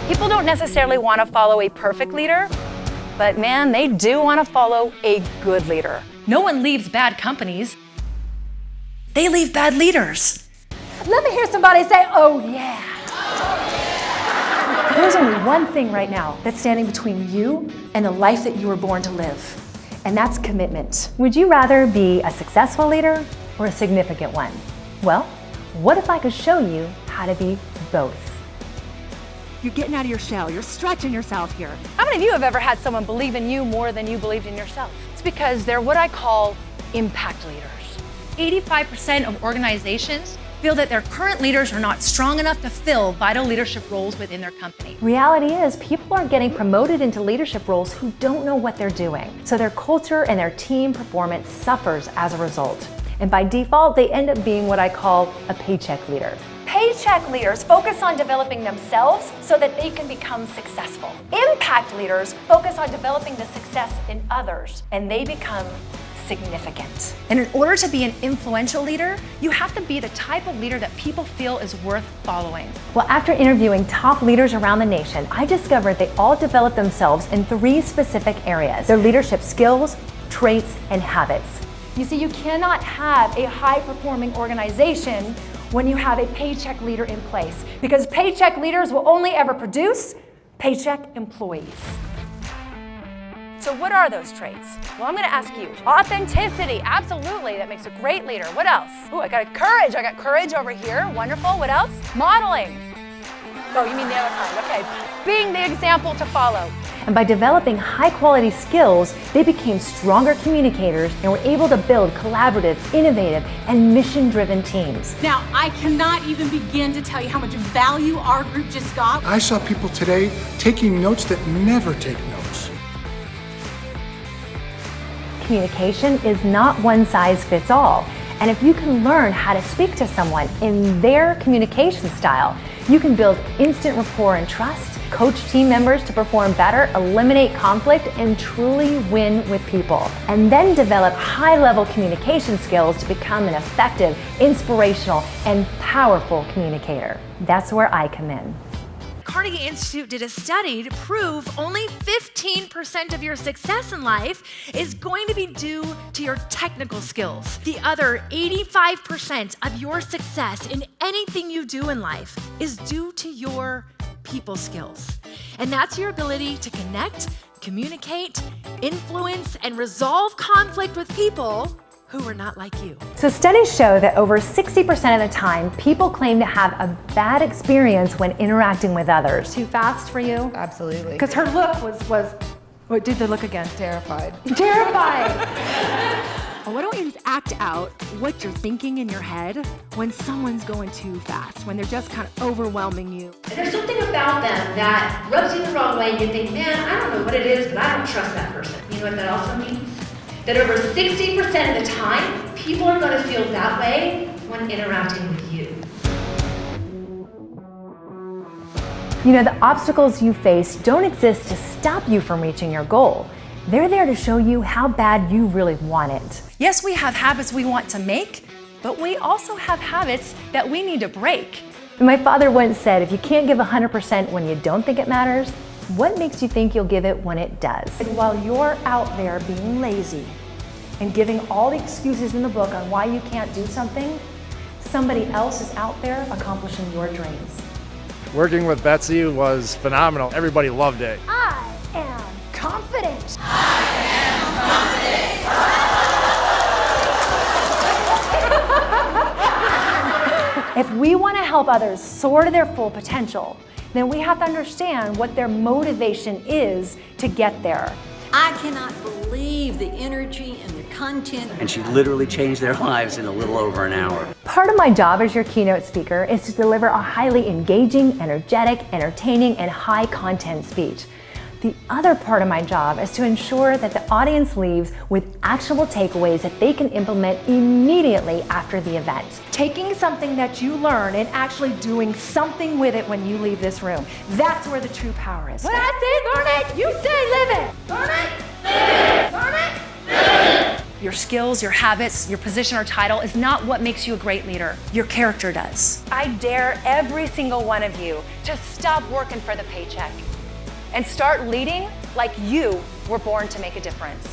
People don't necessarily want to follow a perfect leader, but man, they do want to follow a good leader. No one leaves bad companies. They leave bad leaders. Let me hear somebody say, oh yeah. There's only one thing right now that's standing between you and the life that you were born to live, and that's commitment. Would you rather be a successful leader or a significant one? Well, what if I could show you how to be both? You're getting out of your shell. You're stretching yourself here. How many of you have ever had someone believe in you more than you believed in yourself? It's because they're what I call impact leaders. 85% of organizations feel that their current leaders are not strong enough to fill vital leadership roles within their company. Reality is, people are getting promoted into leadership roles who don't know what they're doing. So their culture and their team performance suffers as a result. And by default, they end up being what I call a paycheck leader. Paycheck leaders focus on developing themselves so that they can become successful. Impact leaders focus on developing the success in others, and they become significant. And in order to be an influential leader, you have to be the type of leader that people feel is worth following. Well, after interviewing top leaders around the nation, I discovered they all develop themselves in 3 specific areas: their leadership skills, traits, and habits. You see, you cannot have a high-performing organization when you have a paycheck leader in place, because paycheck leaders will only ever produce paycheck employees. So what are those traits? Well, I'm gonna ask you. Authenticity, absolutely, that makes a great leader. What else? Ooh, I got courage over here, wonderful. What else? Modeling. Oh, you mean the other kind, okay. Being the example to follow. And by developing high-quality skills, they became stronger communicators and were able to build collaborative, innovative, and mission-driven teams. Now, I cannot even begin to tell you how much value our group just got. I saw people today taking notes that never take notes. Communication is not one size fits all. And if you can learn how to speak to someone in their communication style, you can build instant rapport and trust, coach team members to perform better, eliminate conflict, and truly win with people. And then develop high-level communication skills to become an effective, inspirational, and powerful communicator. That's where I come in. Carnegie Institute did a study to prove only 15% of your success in life is going to be due to your technical skills. The other 85% of your success in anything you do in life is due to your people skills. And that's your ability to connect, communicate, influence, and resolve conflict with people who are not like you. So studies show that over 60% of the time, people claim to have a bad experience when interacting with others. Too fast for you? Absolutely. Because her look was, what did the look again? Terrified. Terrified. Well, why don't you just act out what you're thinking in your head when someone's going too fast, when they're just kind of overwhelming you. There's something about them that rubs you the wrong way and you think, man, I don't know what it is, but I don't trust that person. You know what that also means? That over 60% of the time, people are going to feel that way when interacting with you. You know, the obstacles you face don't exist to stop you from reaching your goal. They're there to show you how bad you really want it. Yes, we have habits we want to make, but we also have habits that we need to break. My father once said, if you can't give 100% when you don't think it matters, what makes you think you'll give it when it does? And while you're out there being lazy and giving all the excuses in the book on why you can't do something, somebody else is out there accomplishing your dreams. Working with Betsy was phenomenal. Everybody loved it. I am confident. I am confident. If we want to help others soar to their full potential, then we have to understand what their motivation is to get there. I cannot believe the energy and the content. And she literally changed their lives in a little over an hour. Part of my job as your keynote speaker is to deliver a highly engaging, energetic, entertaining, and high content speech. The other part of my job is to ensure that the audience leaves with actionable takeaways that they can implement immediately after the event. Taking something that you learn and actually doing something with it when you leave this room. That's where the true power is. When I say learn it, you say live it. Learn it, live it. Learn it, live it. Your skills, your habits, your position or title is not what makes you a great leader. Your character does. I dare every single one of you to stop working for the paycheck and start leading like you were born to make a difference.